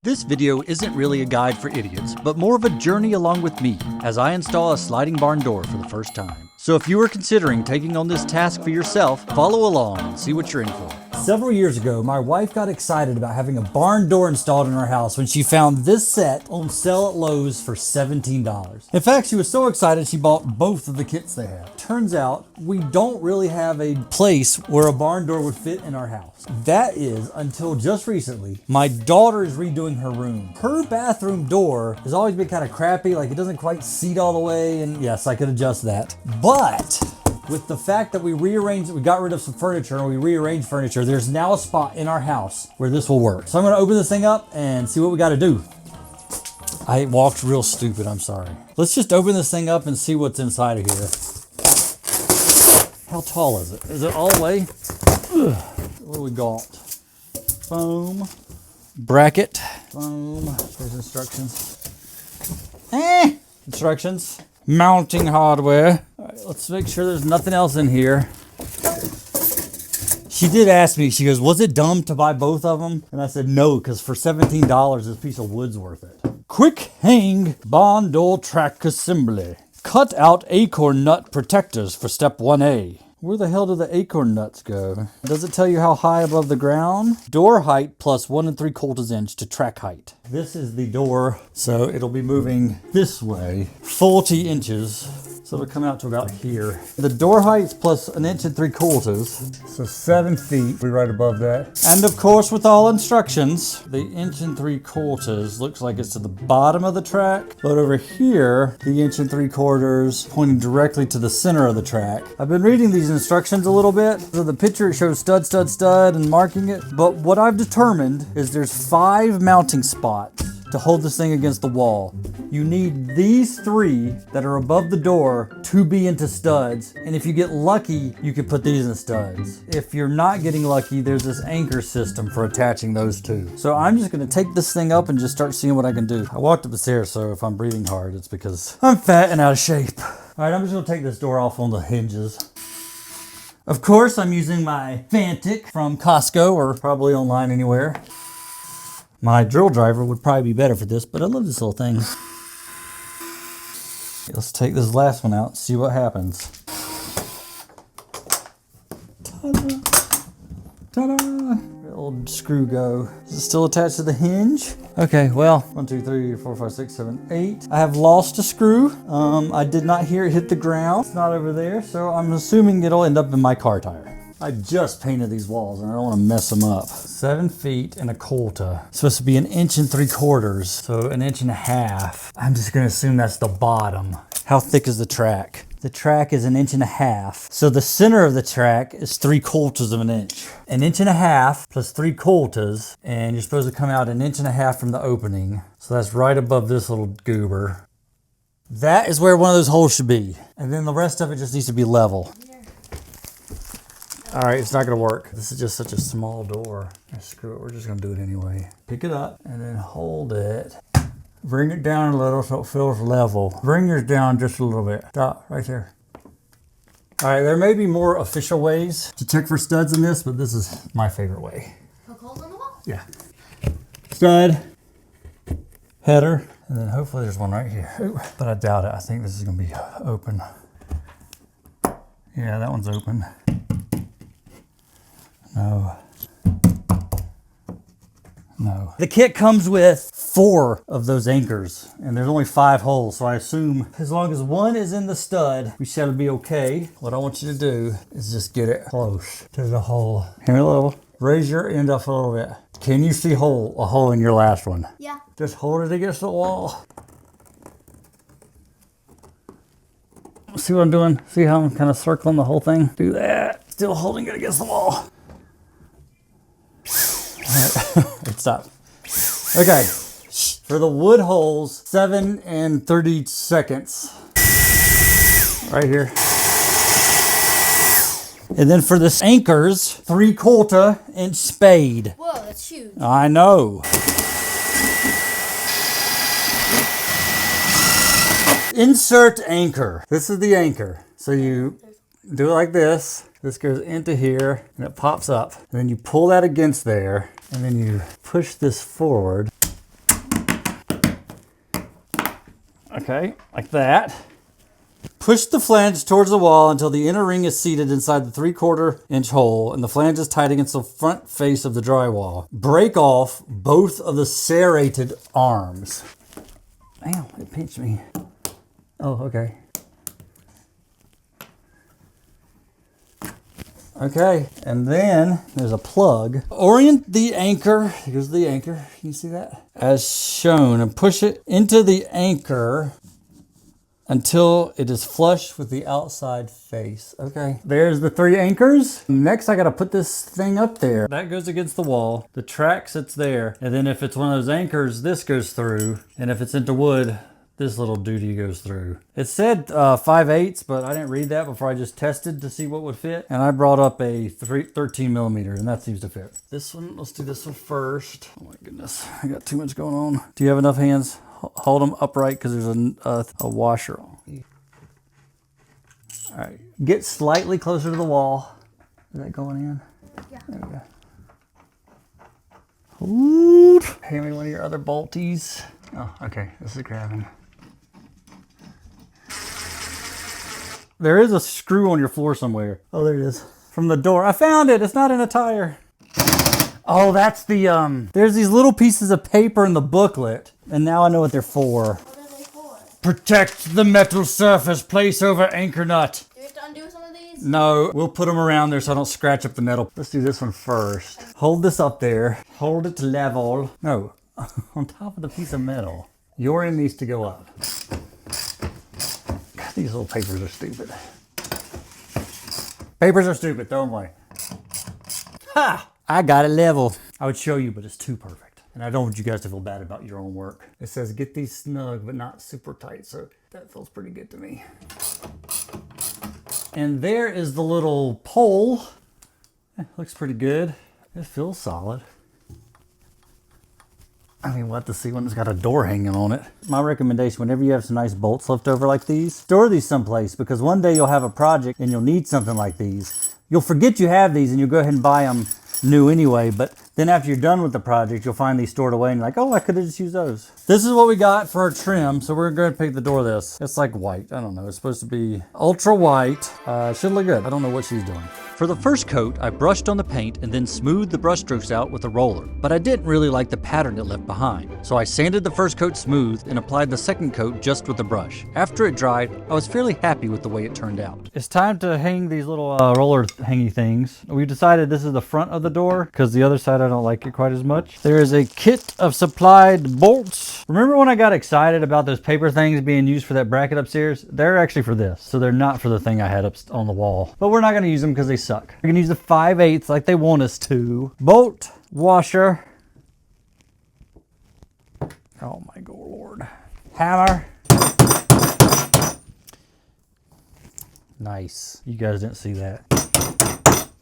This video isn't really a guide for idiots, but more of a journey along with me as I install a sliding barn door for the first time. So if you are considering taking on this task for yourself, follow along and see what you're in for. Several years ago, my wife got excited about having a barn door installed in her house when she found this set on sale at Lowe's for $17. In fact, she was so excited she bought both of the kits they had. Turns out, we don't really have a place where a barn door would fit in our house. That is, until just recently, my daughter is redoing her room. Her bathroom door has always been kind of crappy, like it doesn't quite seat all the way, and yes, I could adjust that. But with the fact that we got rid of some furniture and we rearranged furniture, there's now a spot in our house where this will work. So I'm gonna open this thing up and see what we gotta do. I walked real stupid, I'm sorry. Let's just open this thing up and see what's inside of here. How tall is it? Is it all the way? Ugh. What do we got? Foam. Bracket. Foam. There's instructions. Instructions. Mounting hardware. All right, let's make sure there's nothing else in here. She did ask me, she goes, was it dumb to buy both of them? And I said, no, because for $17, this piece of wood's worth it. Quick hang barn door track assembly. Cut out acorn nut protectors for step 1A. Where the hell do the acorn nuts go? Does it tell you how high above the ground? Door height plus 1 3/4 inch to track height. This is the door, so it'll be moving this way, 40 inches. So it'll come out to about here. The door height's plus 1 3/4 inches, so 7 feet. We're right above that. And of course, with all instructions, the 1 3/4 inches looks like it's to the bottom of the track, but over here, the 1 3/4 inches pointing directly to the center of the track. I've been reading these instructions a little bit. So the picture, it shows stud, stud, stud and marking it. But what I've determined is there's 5 mounting spots to hold this thing against the wall. You need these 3 that are above the door to be into studs. And if you get lucky, you can put these in studs. If you're not getting lucky, there's this anchor system for attaching those 2. So I'm just gonna take this thing up and just start seeing what I can do. I walked up the stairs, so if I'm breathing hard, it's because I'm fat and out of shape. All right, I'm just gonna take this door off on the hinges. Of course, I'm using my Fantic from Costco or probably online anywhere. My drill driver would probably be better for this, but I love this little thing. Let's take this last one out and see what happens. Ta-da! Ta-da! Old screw go. Is it still attached to the hinge? Okay, well, 1, 2, 3, 4, 5, 6, 7, 8. I have lost a screw. I did not hear it hit the ground. It's not over there, so I'm assuming it'll end up in my car tire. I just painted these walls and I don't want to mess them up. 7 feet and a quarter. It's supposed to be 1 3/4 inches, so 1.5 inches. I'm just gonna assume that's the bottom. How thick is the track? The track is 1.5 inches. So the center of the track is 3/4 of an inch. 1.5 inches plus 3/4, and you're supposed to come out 1.5 inches from the opening. So that's right above this little goober. That is where one of those holes should be. And then the rest of it just needs to be level. All right, it's not gonna work. This is just such a small door. Screw it, we're just gonna do it anyway. Pick it up and then hold it. Bring it down a little so it feels level. Bring yours down just a little bit. Stop, right there. All right, there may be more official ways to check for studs in this, but this is my favorite way. Poke holes in the wall? Yeah. Stud, header, and then hopefully there's one right here. Ooh, but I doubt it. I think this is gonna be open. Yeah, that one's open. No. No. The kit comes with 4 of those anchors, and there's only 5 holes, so I assume as long as one is in the stud, we should be okay. What I want you to do is just get it close to the hole. Here a little. Raise your end up a little bit. Can you see a hole in your last one? Yeah. Just hold it against the wall. See what I'm doing? See how I'm kind of circling the whole thing? Do that. Still holding it against the wall. It stopped. Okay, for the wood holes, 7 and 30 seconds. Right here. And then for the anchors, 3/4 inch spade. Whoa, that's huge. I know. Insert anchor. This is the anchor. So you do it like this. This goes into here and it pops up. And then you pull that against there and then you push this forward Okay, like that. Push the flange towards the wall until the inner ring is seated inside the 3/4 inch hole and the flange is tight against the front face of the drywall. Break off both of the serrated arms. Ow, it pinched me. Oh, okay. Okay, and then there's a plug. Orient the anchor, here's the anchor, can you see that? As shown, and push it into the anchor until it is flush with the outside face. Okay, there's the 3 anchors. Next, I gotta put this thing up there. That goes against the wall. The track sits there. And then if it's one of those anchors, this goes through. And if it's into wood, this little duty goes through. It said 5/8, but I didn't read that before I just tested to see what would fit. And I brought up a 13 millimeter and that seems to fit. This one, let's do this one first. Oh my goodness, I got too much going on. Do you have enough hands? Hold them upright because there's a washer on. All right, get slightly closer to the wall. Is that going in? Yeah. There we go. Ooh. Hand me one of your other bolties. Oh, okay, this is grabbing. There is a screw on your floor somewhere. Oh, there it is. From the door. I found it. It's not in a tire. Oh, that's the, there's these little pieces of paper in the booklet. And now I know what they're for. What are they for? Protect the metal surface. Place over anchor nut. Do we have to undo some of these? No, we'll put them around there so I don't scratch up the metal. Let's do this one first. Hold this up there. Hold it level. No, on top of the piece of metal. Your end needs to go up. God, these little papers are stupid. Papers are stupid, throw them away. Ha! I got it level. I would show you, but it's too perfect. And I don't want you guys to feel bad about your own work. It says get these snug, but not super tight. So that feels pretty good to me. And there is the little pole. It looks pretty good. It feels solid. I mean, we'll have to see when it's got a door hanging on it. My recommendation, whenever you have some nice bolts left over like these, store these someplace because one day you'll have a project and you'll need something like these. You'll forget you have these and you'll go ahead and buy them new anyway, but then after you're done with the project, you'll find these stored away and you're like, oh, I could have just used those. This is what we got for our trim, so we're going to pick the door of this. It's like white. I don't know. It's supposed to be ultra white. Should look good. I don't know what she's doing. For the first coat, I brushed on the paint and then smoothed the brush strokes out with a roller, but I didn't really like the pattern it left behind. So I sanded the first coat smooth and applied the second coat just with the brush. After it dried, I was fairly happy with the way it turned out. It's time to hang these little roller hangy things. We decided this is the front of the door because the other side I don't like it quite as much. There is a kit of supplied bolts. Remember when I got excited about those paper things being used for that bracket upstairs? They're actually for this, so they're not for the thing I had up on the wall. But we're not going to use them because they suck. We're going to use the 5/8 like they want us to. Bolt, washer. Oh my God, Lord. Hammer. Nice. You guys didn't see that.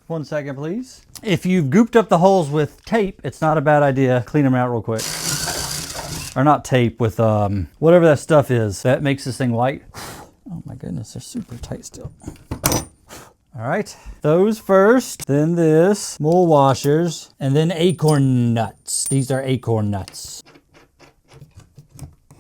1 second, please. If you've gooped up the holes with tape, it's not a bad idea. Clean them out real quick. Or not tape, with whatever that stuff is that makes this thing white. Oh my goodness, they're super tight still. All right, those first, then this, more washers, and then acorn nuts. These are acorn nuts.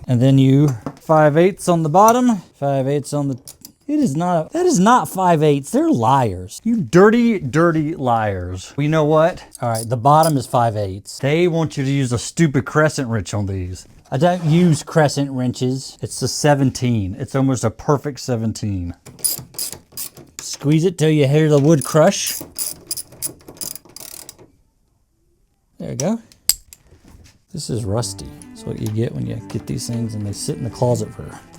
And then you 5/8 on the bottom, 5/8 on the, it is not, that is not 5/8, they're liars. You dirty, dirty liars. Well, you know what? All right, the bottom is 5/8. They want you to use a stupid crescent wrench on these. I don't use crescent wrenches. It's a 17. It's almost a perfect 17. Squeeze it till you hear the wood crush. There you go. This is rusty. That's what you get when you get these things and they sit in the closet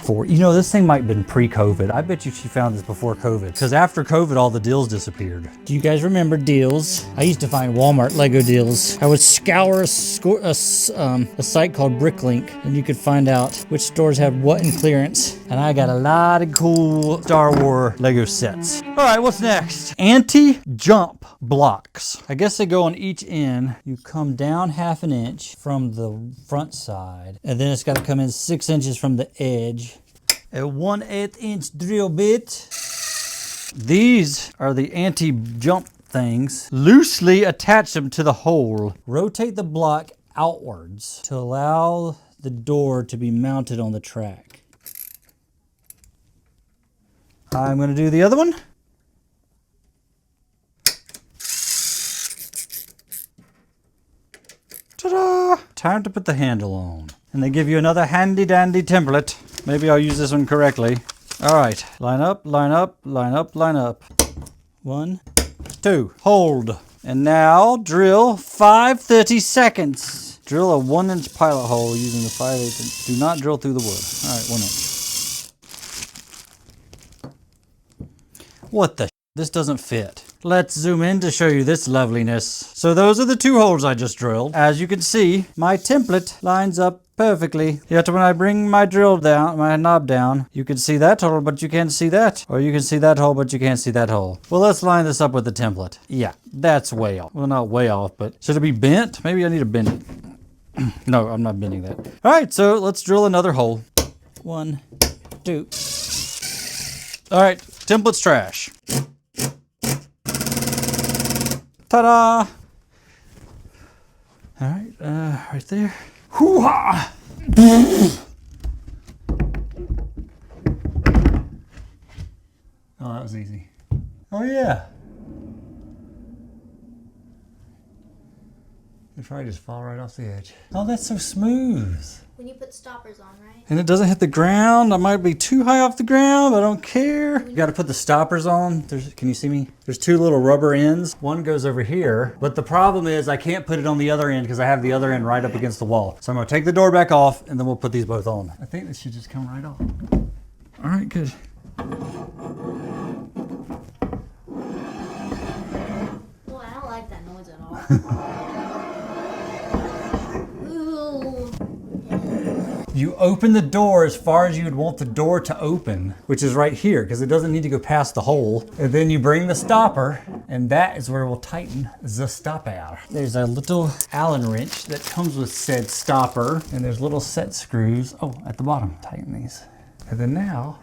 for, you know, this thing might have been pre-COVID. I bet you she found this before COVID. Because after COVID, all the deals disappeared. Do you guys remember deals? I used to find Walmart Lego deals. I would scour a site called Bricklink and you could find out which stores had what in clearance. And I got a lot of cool Star Wars Lego sets. All right, what's next? Anti-jump blocks. I guess they go on each end. You come down 1/2 inch from the front side, and then it's got to come in 6 inches from the edge. A 1/8 inch drill bit. These are the anti-jump things. Loosely attach them to the hole. Rotate the block outwards to allow the door to be mounted on the track. I'm gonna do the other one. Ta-da! Time to put the handle on. And they give you another handy dandy template. Maybe I'll use this one correctly. All right, line up, line up, line up, line up. 1, 2, hold. And now drill 5 30-seconds. Drill a 1-inch pilot hole using the 5/8. Do not drill through the wood. All right, 1 inch. What the? This doesn't fit. Let's zoom in to show you this loveliness. So those are the 2 holes I just drilled. As you can see, my template lines up perfectly. Yet when I bring my drill down, my knob down, you can see that hole, but you can't see that. Or you can see that hole, but you can't see that hole. Well, let's line this up with the template. Yeah, that's way off. Well, not way off, but should it be bent? Maybe I need to bend it. No, I'm not bending that. All right, so let's drill another hole. 1, 2. All right, template's trash. Ta-da! All right, right there. Hoo-ha! Oh, that was easy. Oh, yeah. It probably just fall right off the edge. Oh, that's so smooth. When you put stoppers on, right? And it doesn't hit the ground. I might be too high off the ground, but I don't care. You gotta put the stoppers on. Can you see me? There's 2 little rubber ends. One goes over here, but the problem is I can't put it on the other end because I have the other end right up against the wall. So I'm gonna take the door back off and then we'll put these both on. I think this should just come right off. All right, good. Well, I don't like that noise at all. Ooh. You open the door as far as you would want the door to open, which is right here, because it doesn't need to go past the hole. And then you bring the stopper, and that is where we'll tighten the stopper. There's a little Allen wrench that comes with said stopper, and there's little set screws. Oh, at the bottom, tighten these. And then now,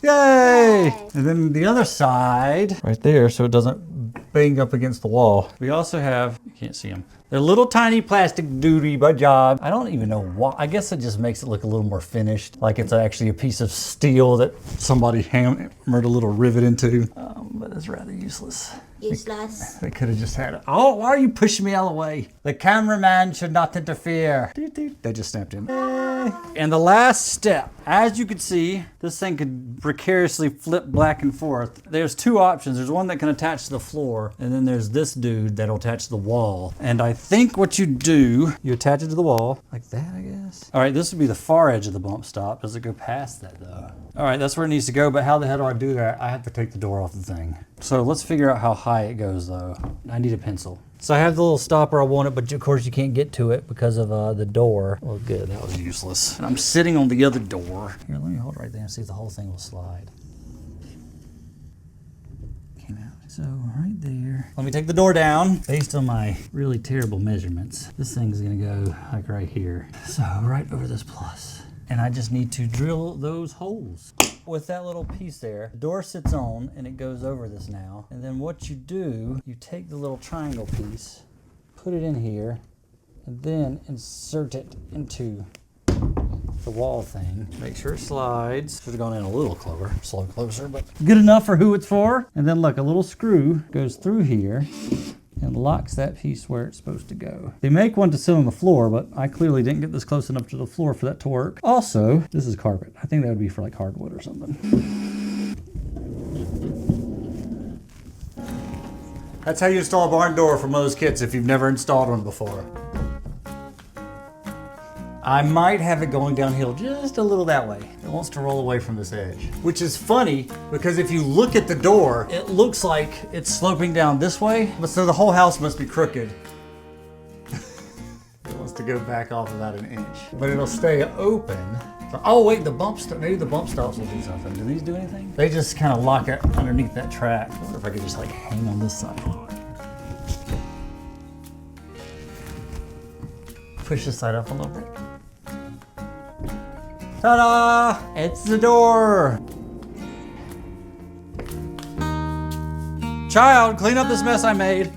yay! And then the other side, right there, so it doesn't bang up against the wall. We also have, you can't see them, they're little tiny plastic doody by job. I don't even know why. I guess it just makes it look a little more finished, like it's actually a piece of steel that somebody hammered a little rivet into. But it's rather useless. Useless. They could have just had it. Oh, why are you pushing me out of the way? The cameraman should not interfere. Doot, doot. They just snapped in. Yay. And the last step, as you can see, this thing could precariously flip back and forth. There's 2 options. There's one that can attach to the floor, and then there's this dude that'll attach to the wall. And I think what you do, you attach it to the wall, like that, I guess. All right, this would be the far edge of the bump stop. Does it go past that, though? All right, that's where it needs to go, but how the hell do I do that? I have to take the door off the thing. So let's figure out how high it goes, though. I need a pencil. So I have the little stopper I wanted, but of course you can't get to it because of the door. Well, good, that was useless. And I'm sitting on the other door. Here, let me hold it right there and see if the whole thing will slide. Came out. So right there. Let me take the door down. Based on my really terrible measurements, this thing's gonna go like right here. So right over this plus. And I just need to drill those holes. With that little piece there, the door sits on and it goes over this now. And then what you do, you take the little triangle piece, put it in here, and then insert it into the wall thing. Make sure it slides. Should have gone in a little closer, but good enough for who it's for. And then look, a little screw goes through here and locks that piece where it's supposed to go. They make one to sit on the floor, but I clearly didn't get this close enough to the floor for that to work. Also, this is carpet. I think that would be for like hardwood or something. That's how you install a barn door from those kits if you've never installed one before. I might have it going downhill just a little that way. It wants to roll away from this edge. Which is funny because if you look at the door, it looks like it's sloping down this way, but so the whole house must be crooked. It wants to go back off about an inch, but it'll stay open. So, oh wait, maybe the bump stops will do something. Do these do anything? They just kind of lock it underneath that track. I wonder if I could just like hang on this side. Push this side up a little bit. Ta-da! It's the door! Child, clean up this mess I made.